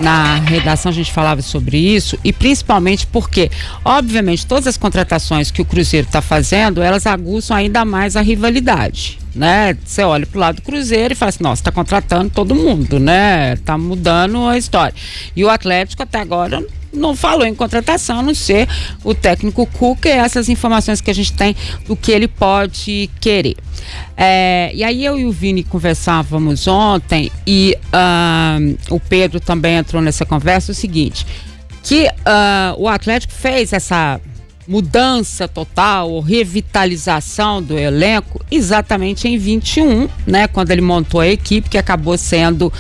na redação a gente falava sobre isso, e principalmente porque, obviamente, todas as contratações que o Cruzeiro está fazendo, elas aguçam ainda mais a rivalidade, né? Você olha pro lado do Cruzeiro e fala assim, nossa, tá contratando todo mundo, né? Tá mudando a história. E o Atlético até agora não falou em contratação, a não ser o técnico Cuca, e essas informações que a gente tem do que ele pode querer. E aí eu e o Vini conversávamos ontem e o Pedro também entrou nessa conversa, o seguinte, que o Atlético fez essa mudança total, ou revitalização do elenco exatamente em 21, né, quando ele montou a equipe que acabou sendo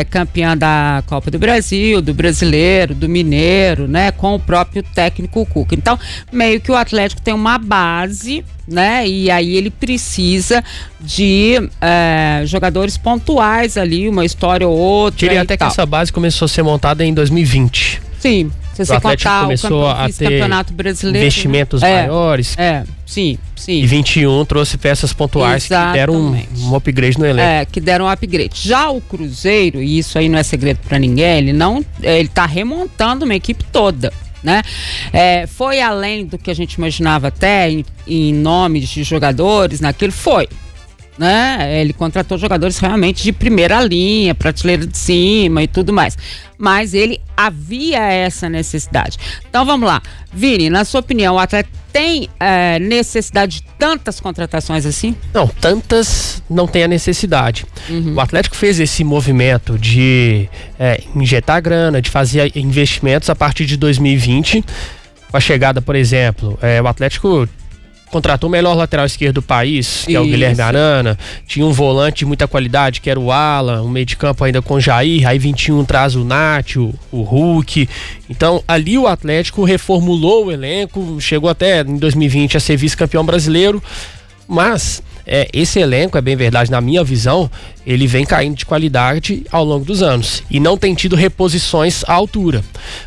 campeã da Copa do Brasil, do Brasileiro, do Mineiro, né, com o próprio técnico Cuca. Então, meio que o Atlético tem uma base, né, e aí ele precisa de jogadores pontuais ali, uma história ou outra. Diria até que essa base começou a ser montada em 2020. Sim. Se você contar começou a ter campeonato brasileiro, investimentos maiores. Sim. E 21 trouxe peças pontuais. Exatamente. Que deram um upgrade no elenco. Que deram um upgrade. Já o Cruzeiro, e isso aí não é segredo para ninguém, ele tá remontando uma equipe toda, né? Foi além do que a gente imaginava até em nome de jogadores naquilo, foi. Né? Ele contratou jogadores realmente de primeira linha, prateleira de cima e tudo mais, mas ele havia essa necessidade. Então vamos lá, Vini, na sua opinião, o Atlético tem necessidade de tantas contratações assim? Não, tantas não tem a necessidade. O Atlético fez esse movimento de injetar grana, de fazer investimentos a partir de 2020, com a chegada, por exemplo, o Atlético contratou o melhor lateral esquerdo do país, que é o Guilherme Arana. Tinha um volante de muita qualidade, que era o Alan, um meio de campo ainda com Jair. Aí 21 traz o Nath, o Hulk. Então ali o Atlético reformulou o elenco, chegou até em 2020 a ser vice-campeão brasileiro, mas esse elenco, é bem verdade, na minha visão, ele vem caindo de qualidade ao longo dos anos e não tem tido reposições à altura.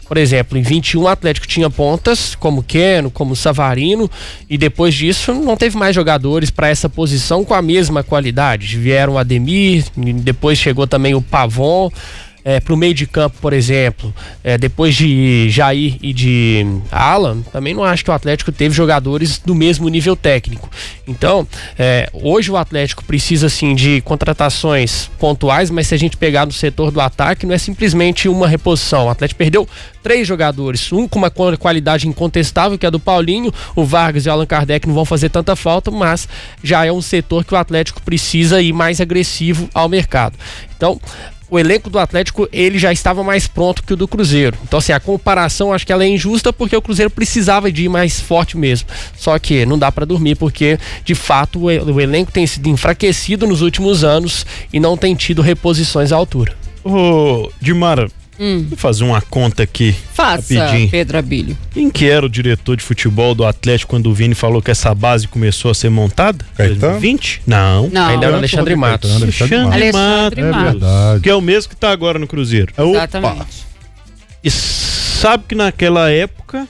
Por exemplo, em 21 o Atlético tinha pontas como Keno, como Savarino, e depois disso não teve mais jogadores para essa posição com a mesma qualidade. Vieram o Ademir, depois chegou também o Pavon. Para o meio de campo, por exemplo, depois de Jair e de Alan, também não acho que o Atlético teve jogadores do mesmo nível técnico. Então, hoje o Atlético precisa sim de contratações pontuais, mas se a gente pegar no setor do ataque, não é simplesmente uma reposição. O Atlético perdeu 3 jogadores, um com uma qualidade incontestável, que é do Paulinho, o Vargas e o Allan Kardec não vão fazer tanta falta, mas já é um setor que o Atlético precisa ir mais agressivo ao mercado. Então, o elenco do Atlético, ele já estava mais pronto que o do Cruzeiro. Então, assim, a comparação, acho que ela é injusta, porque o Cruzeiro precisava de ir mais forte mesmo. Só que não dá para dormir, porque, de fato, o elenco tem sido enfraquecido nos últimos anos e não tem tido reposições à altura. Ô, Dimara, vou fazer uma conta aqui. Faça, rapidinho. Pedro Abílio. Quem que era o diretor de futebol do Atlético quando o Vini falou que essa base começou a ser montada? Caetano? 20? Não. Ainda era o Alexandre Matos. Alexandre Matos. É verdade. Que é o mesmo que tá agora no Cruzeiro. Exatamente. E sabe que naquela época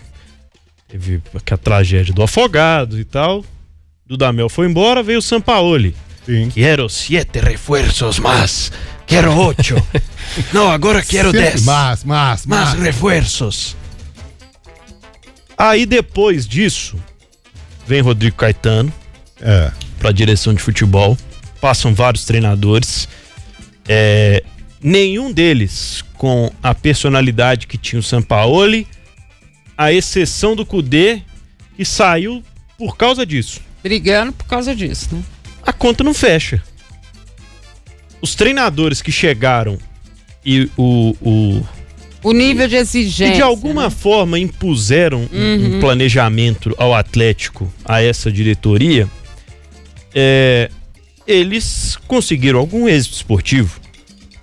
teve a tragédia do Afogados e tal. Dudamel foi embora, veio o Sampaoli. Sim. Quero 7 refuerzos más. Quero 8. Não, agora quero 10. Mais refuerzos. Aí depois disso, vem Rodrigo Caetano para a direção de futebol. Passam vários treinadores. Nenhum deles com a personalidade que tinha o Sampaoli, à exceção do Kudê, que saiu por causa disso. Brigando por causa disso, né? A conta não fecha. Os treinadores que chegaram e o nível de exigência, e de alguma forma impuseram um planejamento ao Atlético, a essa diretoria, eles conseguiram algum êxito esportivo.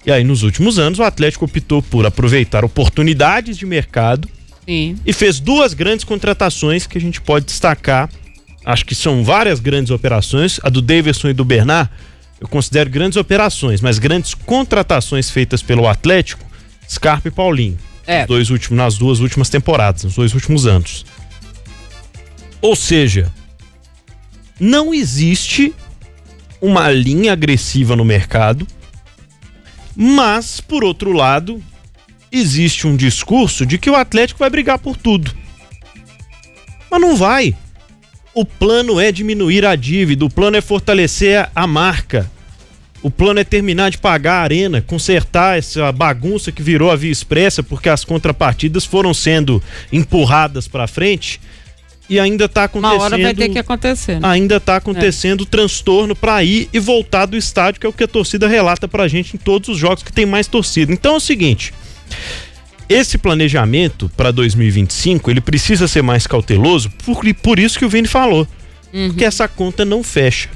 E aí nos últimos anos o Atlético optou por aproveitar oportunidades de mercado. Sim. E fez 2 grandes contratações que a gente pode destacar. Acho que são várias grandes operações. A do Daverson e do Bernard eu considero grandes operações, mas grandes contratações feitas pelo Atlético, Scarpa e Paulinho. Nas 2 últimas temporadas, nos 2 últimos anos. Ou seja, não existe uma linha agressiva no mercado, mas, por outro lado, existe um discurso de que o Atlético vai brigar por tudo. Mas não vai. O plano é diminuir a dívida, o plano é fortalecer a marca, o plano é terminar de pagar a arena, consertar essa bagunça que virou a Via Expressa, porque as contrapartidas foram sendo empurradas para frente e ainda está acontecendo. Uma hora vai ter que acontecer, né? Ainda está acontecendo transtorno para ir e voltar do estádio, que é o que a torcida relata pra gente em todos os jogos que tem mais torcida. Então é o seguinte, esse planejamento para 2025, ele precisa ser mais cauteloso, por isso que o Vini falou, porque essa conta não fecha.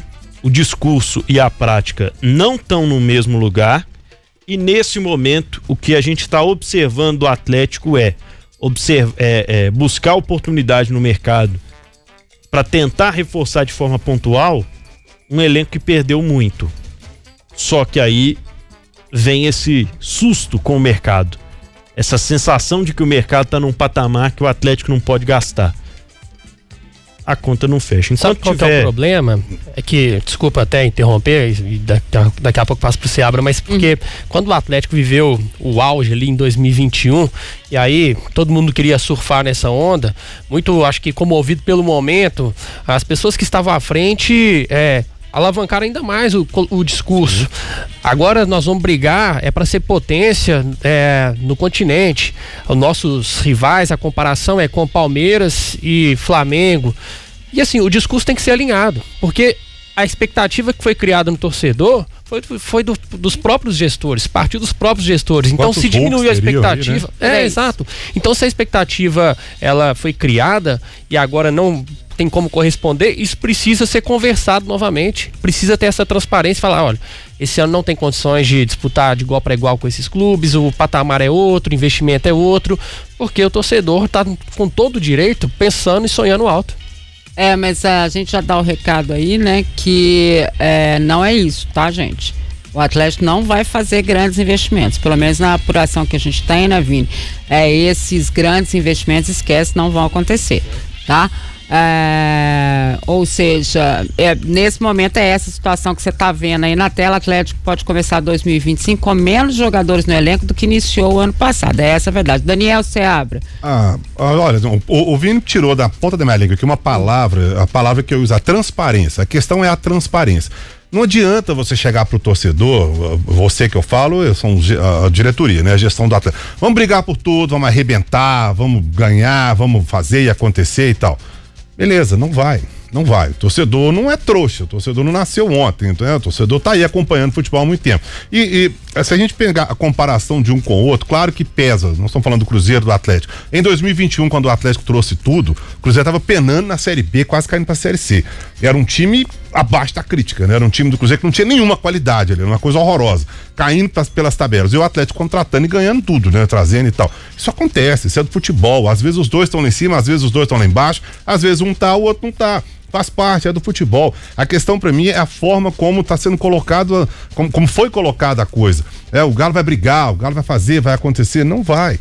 O discurso e a prática não estão no mesmo lugar, e nesse momento o que a gente está observando do Atlético é buscar oportunidade no mercado para tentar reforçar de forma pontual um elenco que perdeu muito. Só que aí vem esse susto com o mercado, essa sensação de que o mercado está num patamar que o Atlético não pode gastar. A conta não fecha. Sabe qual que é o problema? É que, desculpa até interromper, e daqui a pouco passo pro Seabra, mas porque quando o Atlético viveu o auge ali em 2021, e aí todo mundo queria surfar nessa onda, muito, acho que comovido pelo momento, as pessoas que estavam à frente alavancaram ainda mais o discurso. Agora nós vamos brigar para ser potência no continente. Os nossos rivais, a comparação é com Palmeiras e Flamengo. E assim, o discurso tem que ser alinhado, porque a expectativa que foi criada no torcedor foi dos próprios gestores, partiu dos próprios gestores. Então, se diminuiu a expectativa... Aí, né? Exato. Então, se a expectativa ela foi criada e agora não tem como corresponder, isso precisa ser conversado novamente, precisa ter essa transparência e falar, olha, esse ano não tem condições de disputar de igual para igual com esses clubes, o patamar é outro, o investimento é outro, porque o torcedor está com todo o direito pensando e sonhando alto. Mas a gente já dá o recado aí, né, que não é isso, tá, gente? O Atlético não vai fazer grandes investimentos, pelo menos na apuração que a gente tem, né, Vini? Esses grandes investimentos, esquece, não vão acontecer, tá? Ou seja, nesse momento é essa situação que você está vendo aí na tela. O Atlético pode começar 2025 com menos jogadores no elenco do que iniciou o ano passado, essa é a verdade. Daniel Seabra. Olha, o Vini tirou da ponta da minha língua aqui uma palavra, a palavra que eu uso, a transparência. A questão é a transparência. Não adianta você chegar pro torcedor, você que eu falo, eu sou a diretoria, né? A gestão do Atlético. Vamos brigar por tudo, vamos arrebentar, vamos ganhar, vamos fazer e acontecer e tal. Beleza, não vai. O torcedor não é trouxa, o torcedor não nasceu ontem, então, o torcedor tá aí acompanhando futebol há muito tempo. E se a gente pegar a comparação de um com o outro, claro que pesa, nós estamos falando do Cruzeiro, do Atlético. Em 2021, quando o Atlético trouxe tudo, o Cruzeiro tava penando na Série B, quase caindo pra Série C. Era um time abaixo da crítica, né? Era um time do Cruzeiro que não tinha nenhuma qualidade ali, era uma coisa horrorosa, caindo pelas tabelas. E o Atlético contratando e ganhando tudo, né? Trazendo e tal. Isso acontece, isso é do futebol. Às vezes os dois estão lá em cima, às vezes os dois estão lá embaixo, às vezes um tá, o outro não tá. Faz parte, é do futebol. A questão pra mim é a forma como tá sendo colocado, como foi colocada a coisa. O Galo vai brigar, o Galo vai fazer, vai acontecer. Não vai.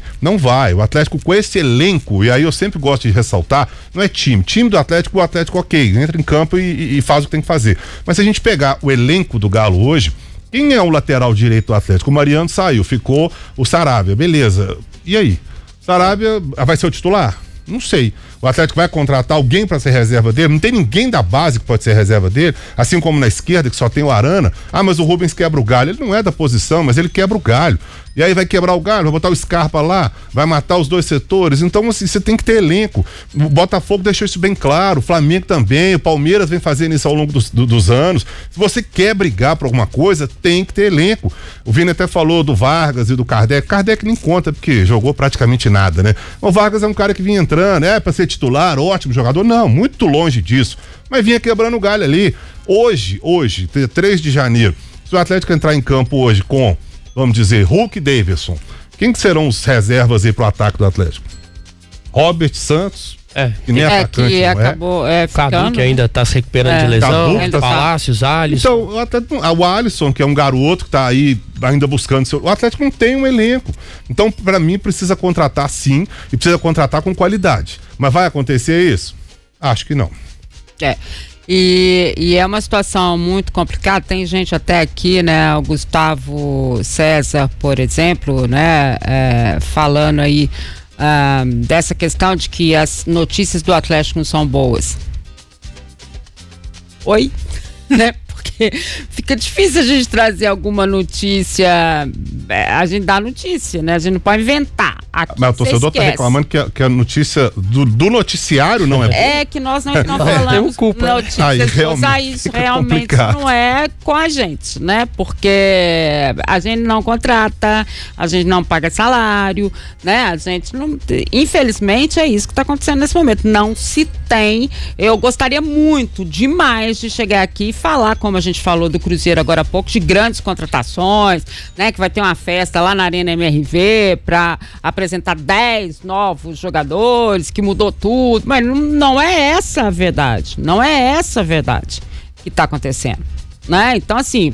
O Atlético com esse elenco, e aí eu sempre gosto de ressaltar, não é time do Atlético, o Atlético ok, entra em campo e faz o que tem que fazer. Mas se a gente pegar o elenco do Galo hoje, quem é o lateral direito do Atlético? O Mariano saiu, ficou o Saravia, beleza. E aí? Saravia vai ser o titular? Não sei. O Atlético vai contratar alguém para ser reserva dele? Não tem ninguém da base que pode ser reserva dele, assim como na esquerda que só tem o Arana. Mas o Rubens quebra o galho. Ele não é da posição, mas ele quebra o galho. E aí vai quebrar o galho, vai botar o Scarpa lá, vai matar os dois setores. Então, assim, você tem que ter elenco. O Botafogo deixou isso bem claro, o Flamengo também, o Palmeiras vem fazendo isso ao longo dos anos. Se você quer brigar por alguma coisa, tem que ter elenco. O Vini até falou do Vargas e do Kardec. Kardec nem conta, porque jogou praticamente nada, né? O Vargas é um cara que vinha entrando, pra ser titular, ótimo jogador. Não, muito longe disso. Mas vinha quebrando o galho ali. Hoje, 3 de janeiro, se o Atlético entrar em campo hoje com, vamos dizer, Hulk e Davidson, quem que serão os reservas aí pro ataque do Atlético? Robert Santos, que nem atacante, que acabou ficando. Cadu, que ainda tá se recuperando de lesão, Palácios, Alisson. Então, o Alisson, que é um garoto que tá aí ainda buscando o Atlético não tem um elenco. Então, pra mim, precisa contratar sim, e precisa contratar com qualidade. Mas vai acontecer isso? Acho que não. E é uma situação muito complicada. Tem gente até aqui, né? O Gustavo César, por exemplo, né? Falando aí dessa questão de que as notícias do Atlético não são boas. Oi? Né? Porque fica difícil a gente trazer alguma notícia. A gente dá notícia, né? A gente não pode inventar. Aqui mas o torcedor está reclamando que a notícia do noticiário não é boa. É que nós não estamos falando notícias aí isso realmente complicado. Não é com a gente, né? Porque a gente não contrata, a gente não paga salário, né? A gente não... Infelizmente é isso que está acontecendo nesse momento. Não se tem... Eu gostaria muito, demais, de chegar aqui e falar, como a gente falou do Cruzeiro agora há pouco, de grandes contratações, né? Que vai ter uma festa lá na Arena MRV para apresentar 10 novos jogadores, que mudou tudo, mas não é essa a verdade, não é essa a verdade que está acontecendo, né? Então, assim,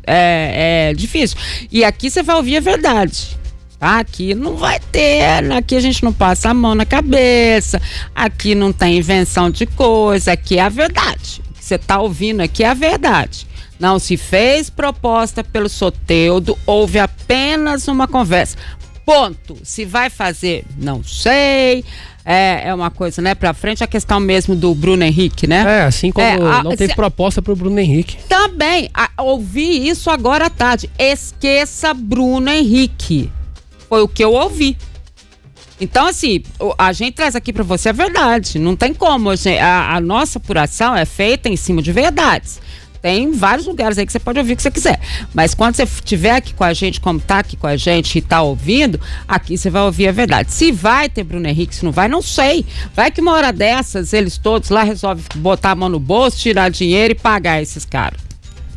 é difícil. E aqui você vai ouvir a verdade, tá? Aqui não vai ter, aqui a gente não passa a mão na cabeça, aqui não tem invenção de coisa, aqui é a verdade. O que você está ouvindo aqui é a verdade. Não se fez proposta pelo Soteldo, houve apenas uma conversa. Ponto. Se vai fazer, não sei. É uma coisa, né, pra frente, a questão mesmo do Bruno Henrique, né? Assim como não teve proposta pro Bruno Henrique. Também, ouvi isso agora à tarde. Esqueça Bruno Henrique. Foi o que eu ouvi. Então, assim, a gente traz aqui pra você a verdade. Não tem como. A nossa apuração é feita em cima de verdades. Tem vários lugares aí que você pode ouvir o que você quiser. Mas quando você estiver aqui com a gente, como tá aqui com a gente e tá ouvindo, aqui você vai ouvir a verdade. Se vai ter Bruno Henrique, se não vai, não sei. Vai que uma hora dessas, eles todos lá resolvem botar a mão no bolso, tirar dinheiro e pagar esses caras.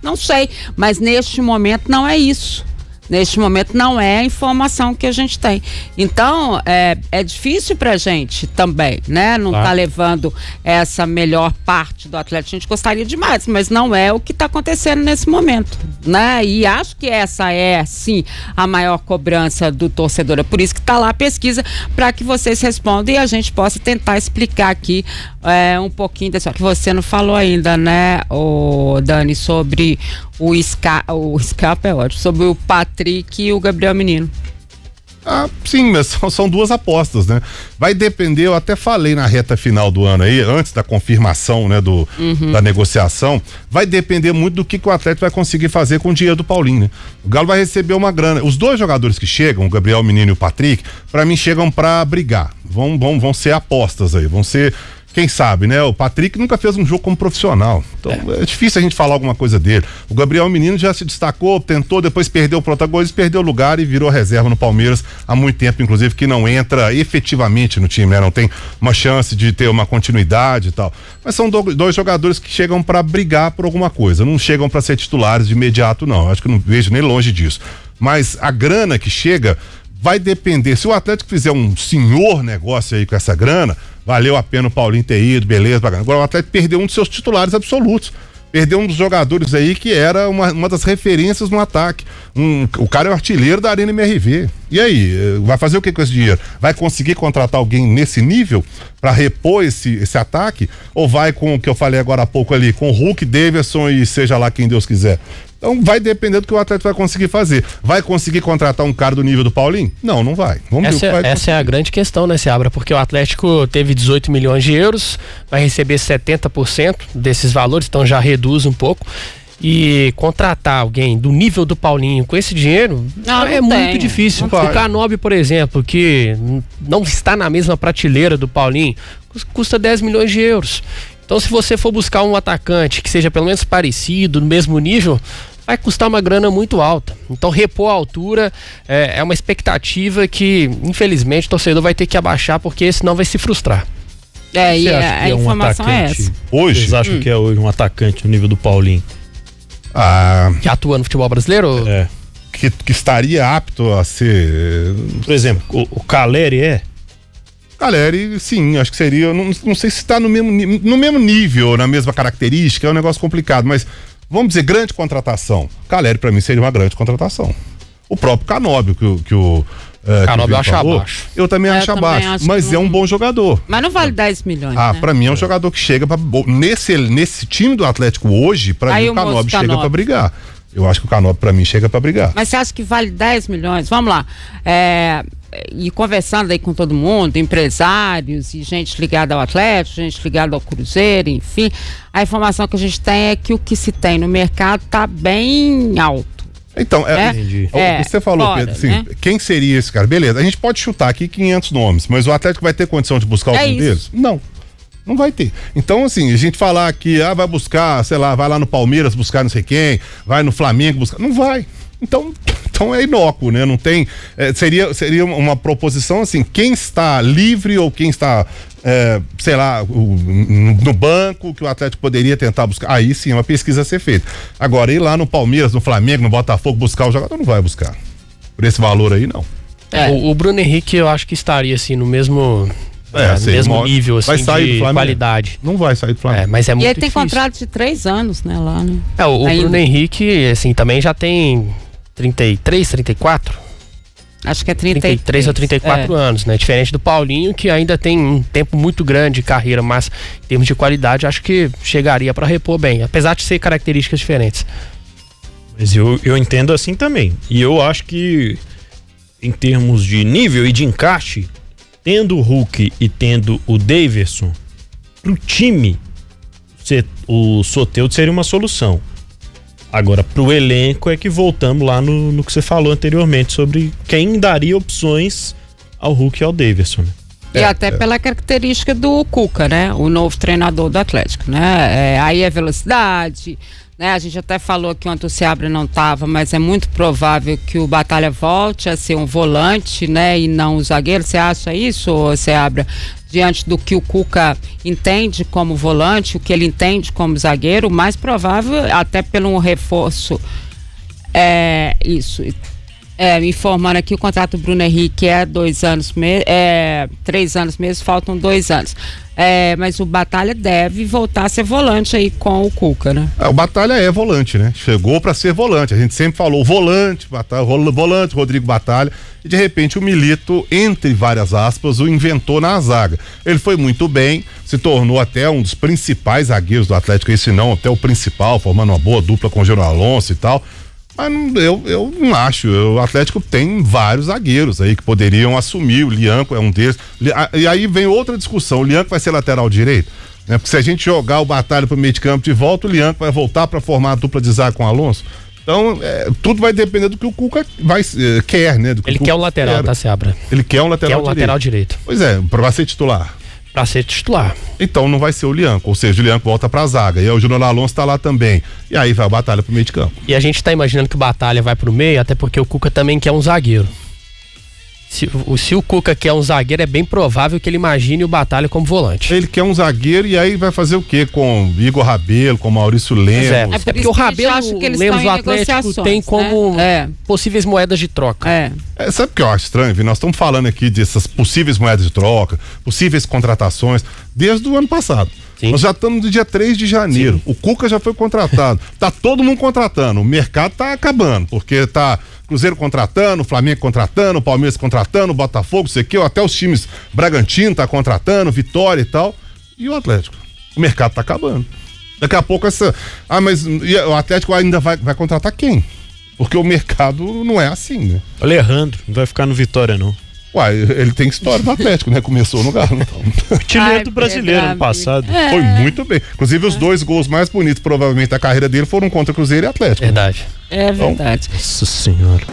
Não sei. Mas neste momento não é isso. Neste momento não é a informação que a gente tem. Então, é difícil pra gente também, né? Não tá levando essa melhor parte do Atlético. A gente gostaria demais, mas não é o que tá acontecendo nesse momento, né? E acho que essa é, sim, a maior cobrança do torcedor. É por isso que tá lá a pesquisa, para que vocês respondam e a gente possa tentar explicar aqui um pouquinho dessa que você não falou ainda, né, Dani, sobre o Scarpa é ótimo, sobre o Patrick e o Gabriel Menino. Sim, mas são duas apostas, né? Vai depender, eu até falei na reta final do ano aí, antes da confirmação, né, da negociação, vai depender muito do que o Atlético vai conseguir fazer com o dinheiro do Paulinho, né? O Galo vai receber uma grana. Os dois jogadores que chegam, o Gabriel Menino e o Patrick, pra mim chegam pra brigar. Vão ser apostas aí, vão ser... Quem sabe, né? O Patrick nunca fez um jogo como profissional. Então é difícil a gente falar alguma coisa dele. O Gabriel Menino já se destacou, tentou, depois perdeu o protagonismo, perdeu o lugar e virou reserva no Palmeiras há muito tempo, inclusive, que não entra efetivamente no time, né? Não tem uma chance de ter uma continuidade e tal. Mas são dois jogadores que chegam para brigar por alguma coisa. Não chegam para ser titulares de imediato, não. Acho que não vejo nem longe disso. Mas a grana que chega vai depender. Se o Atlético fizer um senhor negócio aí com essa grana, valeu a pena o Paulinho ter ido, beleza. Agora o Atlético perdeu um dos seus titulares absolutos. Perdeu um dos jogadores aí que era uma das referências no ataque. O cara é o artilheiro da Arena MRV. E aí, vai fazer o que com esse dinheiro? Vai conseguir contratar alguém nesse nível para repor esse ataque? Ou vai com o que eu falei agora há pouco ali, com o Hulk, Davidson e seja lá quem Deus quiser? Então vai depender do que o Atlético vai conseguir fazer. Vai conseguir contratar um cara do nível do Paulinho? Não vai. Essa é a grande questão, né, Seabra? Porque o Atlético teve 18 milhões de euros, vai receber 70% desses valores, então já reduz um pouco. E contratar alguém do nível do Paulinho com esse dinheiro é muito difícil. O Canóbio, por exemplo, que não está na mesma prateleira do Paulinho, custa 10 milhões de euros. Então, se você for buscar um atacante que seja pelo menos parecido, no mesmo nível, vai custar uma grana muito alta. Então, repor a altura é uma expectativa que, infelizmente, o torcedor vai ter que abaixar, porque senão vai se frustrar. E a informação é essa. Hoje? Vocês acham que é hoje um atacante no nível do Paulinho? Que atua no futebol brasileiro? Que estaria apto a ser... Por exemplo, o Caleri Caleri, sim, acho que seria, não sei se está no mesmo nível, na mesma característica, é um negócio complicado, mas vamos dizer, grande contratação. Caleri, para mim, seria uma grande contratação. O próprio Canóbio, que o Canóbio eu acho abaixo. Eu também acho abaixo, mas é um bom jogador. Mas não vale 10 milhões, né? Pra mim é um jogador que chega nesse time do Atlético hoje, pra mim o Canóbio chega pra brigar. Eu acho que o Canóbio pra mim chega pra brigar. Mas você acha que vale 10 milhões? Vamos lá. E conversando aí com todo mundo, empresários e gente ligada ao Atlético, gente ligada ao Cruzeiro, enfim, a informação que a gente tem é que o que se tem no mercado tá bem alto. Então, você falou, fora, Pedro, assim, né? Quem seria esse cara? Beleza, a gente pode chutar aqui 500 nomes, mas o Atlético vai ter condição de buscar algum deles? Não vai ter. Então, assim, a gente falar que vai buscar, sei lá, vai lá no Palmeiras buscar não sei quem, vai no Flamengo buscar, não vai. Então é inócuo, né? Não tem. Seria uma proposição assim: quem está livre ou quem está, sei lá, no banco, que o Atlético poderia tentar buscar. Aí sim, é uma pesquisa a ser feita. Agora, ir lá no Palmeiras, no Flamengo, no Botafogo buscar o jogador, não vai buscar. Por esse valor aí, não. O Bruno Henrique, eu acho que estaria assim no mesmo. Mesmo nível assim, de qualidade. Não vai sair do Flamengo. Mas é muito difícil. E ele tem difícil. contrato de 3 anos, né, lá, né? O Bruno Henrique, assim, também já tem 33, 34? Acho que é 33 ou 34 anos, né? Diferente do Paulinho, que ainda tem um tempo muito grande de carreira, mas em termos de qualidade, acho que chegaria para repor bem, apesar de ser características diferentes. Mas eu entendo assim também. E eu acho que, em termos de nível e de encaixe, tendo o Hulk e tendo o Daverson, pro time, o Soteldo seria uma solução. Agora, pro elenco é que voltamos lá no que você falou anteriormente sobre quem daria opções ao Hulk e ao Daverson. E até pela característica do Cuca, né? O novo treinador do Atlético, né? Aí é velocidade, né? A gente até falou que ontem o Seabra não estava, mas é muito provável que o Batalha volte a ser um volante, né? E não um zagueiro. Você acha isso, Seabra? Diante do que o Cuca entende como volante, o que ele entende como zagueiro, o mais provável, até pelo reforço, isso. Me informando aqui, o contrato do Bruno Henrique é 2 anos, 3 anos mesmo, faltam 2 anos. Mas o Batalha deve voltar a ser volante aí com o Cuca, né? O Batalha é volante, né? Chegou para ser volante. A gente sempre falou volante, Rodrigo Batalha. E de repente o Milito, entre várias aspas, o inventou na zaga. Ele foi muito bem, se tornou até um dos principais zagueiros do Atlético, se não até o principal, formando uma boa dupla com o Geno Alonso e tal. Mas eu não acho. O Atlético tem vários zagueiros aí que poderiam assumir. O Lianco é um deles. E aí vem outra discussão. O Lianco vai ser lateral direito? Né? Porque se a gente jogar o Batalha pro meio de campo de volta, o Lianco vai voltar para formar a dupla de zaga com o Alonso. Então, tudo vai depender do que o Cuca quer, né? Ele quer um lateral, tá, Seabra? Ele quer um lateral direito. Pois é, para ser titular. Pra ser titular. Então não vai ser o Lianco, ou seja, o Lianco volta pra zaga, e aí o Júnior Alonso tá lá também, e aí vai o Batalha pro meio de campo. E a gente tá imaginando que o Batalha vai pro meio, até porque o Cuca também quer um zagueiro. Se o Cuca quer um zagueiro, é bem provável que ele imagine o Batalha como volante. Ele quer um zagueiro e aí vai fazer o quê? Com Igor Rabelo, com Maurício Lemos. É porque o Rabelo, Lemos, o Atlético tem como possíveis moedas de troca. Sabe o que eu acho estranho? Nós estamos falando aqui dessas possíveis moedas de troca, possíveis contratações, desde o ano passado. Sim. Nós já estamos no dia 3 de janeiro. Sim. O Cuca já foi contratado. Tá todo mundo contratando. O mercado tá acabando, porque tá Cruzeiro contratando, Flamengo contratando, Palmeiras contratando, Botafogo, sei que, até os times Bragantino tá contratando, Vitória e tal. E o Atlético? O mercado tá acabando. Daqui a pouco mas o Atlético ainda vai contratar quem? Porque o mercado não é assim, né? Alejandro, não vai ficar no Vitória, não. Uai, ele tem história do Atlético, né? Começou no Galo, então. Artilheiro do brasileiro no passado. Foi muito bem. Inclusive, os 2 gols mais bonitos, provavelmente, da carreira dele foram contra Cruzeiro e Atlético. Verdade. É verdade. Nossa Senhora.